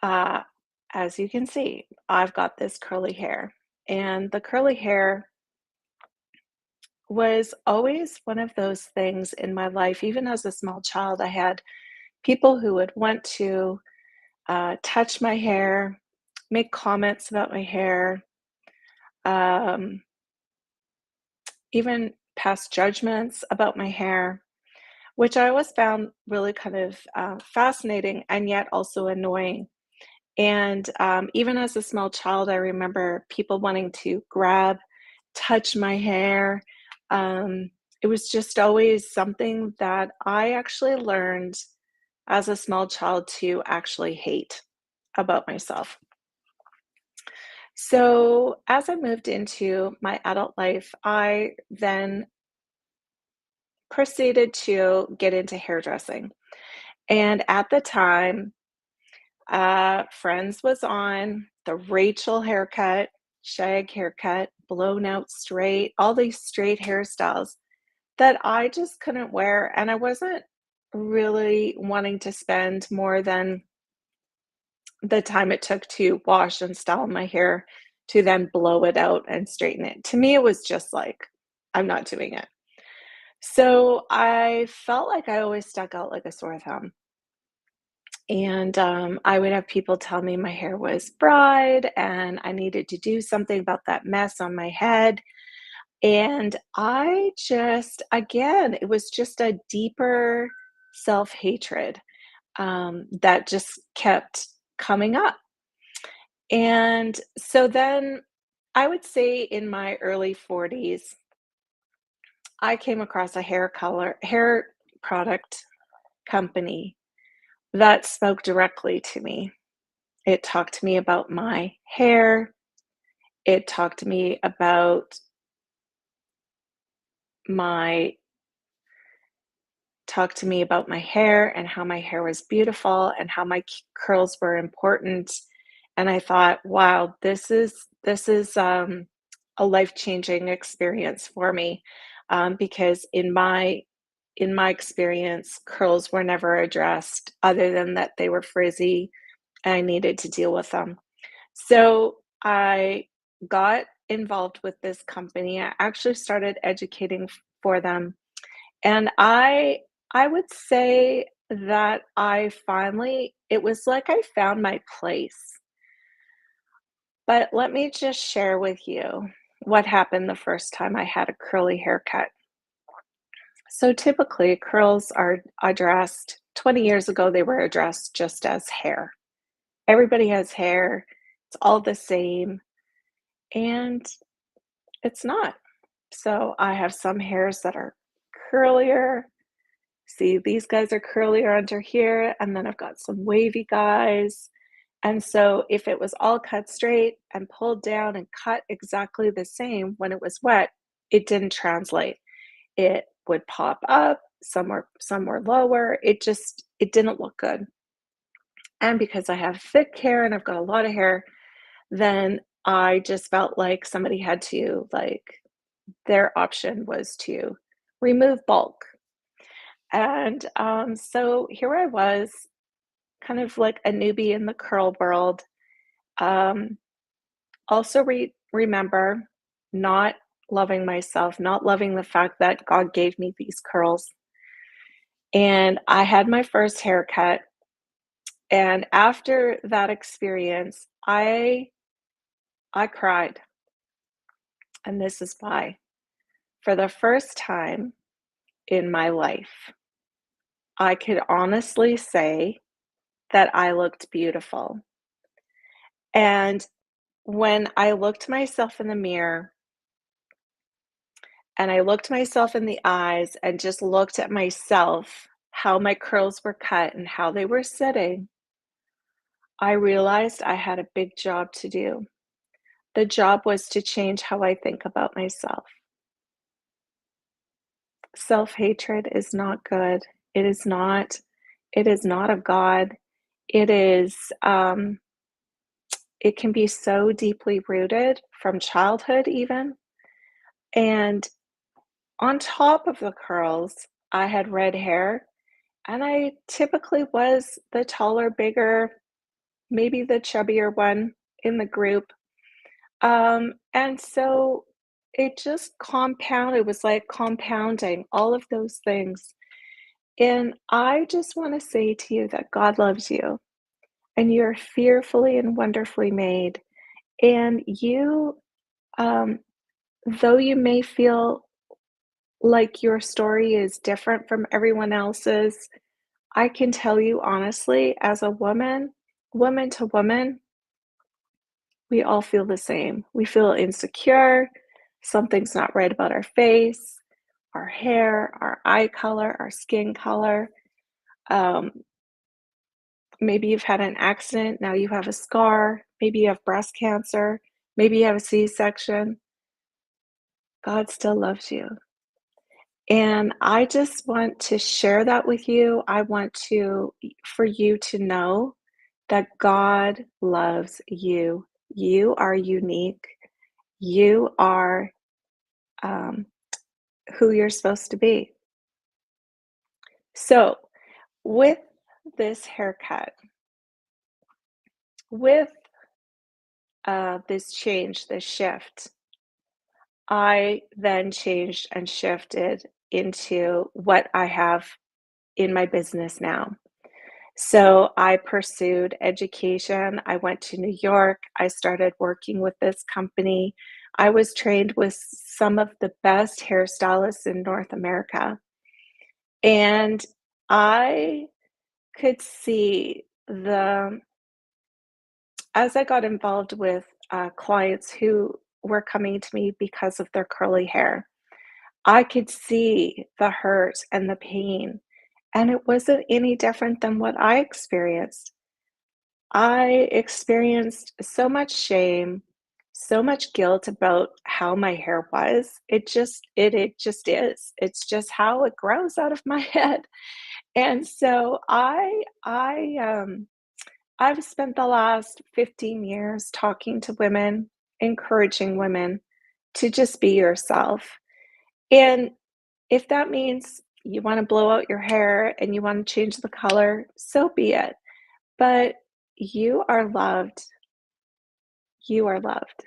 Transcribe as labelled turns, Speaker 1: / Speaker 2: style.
Speaker 1: Uh, as you can see, I've got this curly hair, and the curly hair was always one of those things in my life. Even as a small child, I had people who would want to touch my hair, make comments about my hair, um, even pass judgments about my hair, which I always found really kind of fascinating and yet also annoying. And even as a small child, I remember people wanting to grab, touch my hair. Um, it was just always something that I actually learned as a small child to actually hate about myself. So, as I moved into my adult life, I then proceeded to get into hairdressing. And at the time, Friends was on, the Rachel haircut, shag haircut, blown out straight, all these straight hairstyles that I just couldn't wear, and I wasn't really wanting to spend more than the time it took to wash and style my hair to then blow it out and straighten it. To me, it was just like, I'm not doing it. So I felt like I always stuck out like a sore thumb. And I would have people tell me my hair was fried and I needed to do something about that mess on my head. And I just, again, it was just a deeper self hatred that just kept coming up. And so then I would say in my early 40s, I came across a hair product company that spoke directly to me. It talked to me about my hair. It talked to me about my my hair and how my hair was beautiful and how my curls were important. And I thought, wow, this is a life-changing experience for me because in my experience, curls were never addressed other than that they were frizzy and I needed to deal with them. So I got involved with this company. I actually started educating for them. And I would say that I finally it was like I found my place. But let me just share with you what happened the first time I had a curly haircut. So typically curls are addressed 20 years ago they were addressed just as hair. Everybody has hair. It's all the same. And it's not. So I have some hairs that are curlier. See, these guys are curlier under here, and then I've got some wavy guys. And so if it was all cut straight and pulled down and cut exactly the same when it was wet, it didn't translate. It would pop up, some were lower. It didn't look good. And because I have thick hair and I've got a lot of hair, then I just felt like somebody had to like their option was to remove bulk. And so here I was, kind of like a newbie in the curl world. Um, also, remember not loving myself, not loving the fact that God gave me these curls. And I had my first haircut. And after that experience, I cried. And this is why. For the first time in my life, I could honestly say that I looked beautiful. And when I looked myself in the mirror and I looked myself in the eyes and just looked at myself, how my curls were cut and how they were sitting, I realized I had a big job to do. The job was to change how I think about myself. Self-hatred is not good. It is not it is not of God. It is it can be so deeply rooted from childhood even. And on top of the curls, I had red hair, and I typically was the taller, bigger, maybe the chubbier one in the group. And so it just compounded, it was like compounding all of those things. And I just want to say to you that God loves you and you're fearfully and wonderfully made. And you, um, though you may feel like your story is different from everyone else's, I can tell you honestly, as a woman, woman to woman, we all feel the same. We feel insecure, something's not right about our face, our hair, our eye color, our skin color. Um, Maybe you've had an accident, now you have a scar, maybe you have breast cancer, maybe you have a C-section. God still loves you. And I just want to share that with you. I want to for you to know that God loves you. You are unique. You are um, who you're supposed to be. So, with this haircut, with this change, this shift, I then changed and shifted into what I have in my business now. So I pursued education. I went to New York. I started working with this company. I was trained with some of the best hairstylists in North America. And I could see as I got involved with clients who were coming to me because of their curly hair, I could see the hurt and the pain. And it wasn't any different than what I experienced. I experienced so much shame, so much guilt about how my hair was. It just is. It's just how it grows out of my head. And so I've spent the last 15 years talking to women, encouraging women to just be yourself. And if that means you want to blow out your hair and you want to change the color, so be it. But you are loved. You are loved.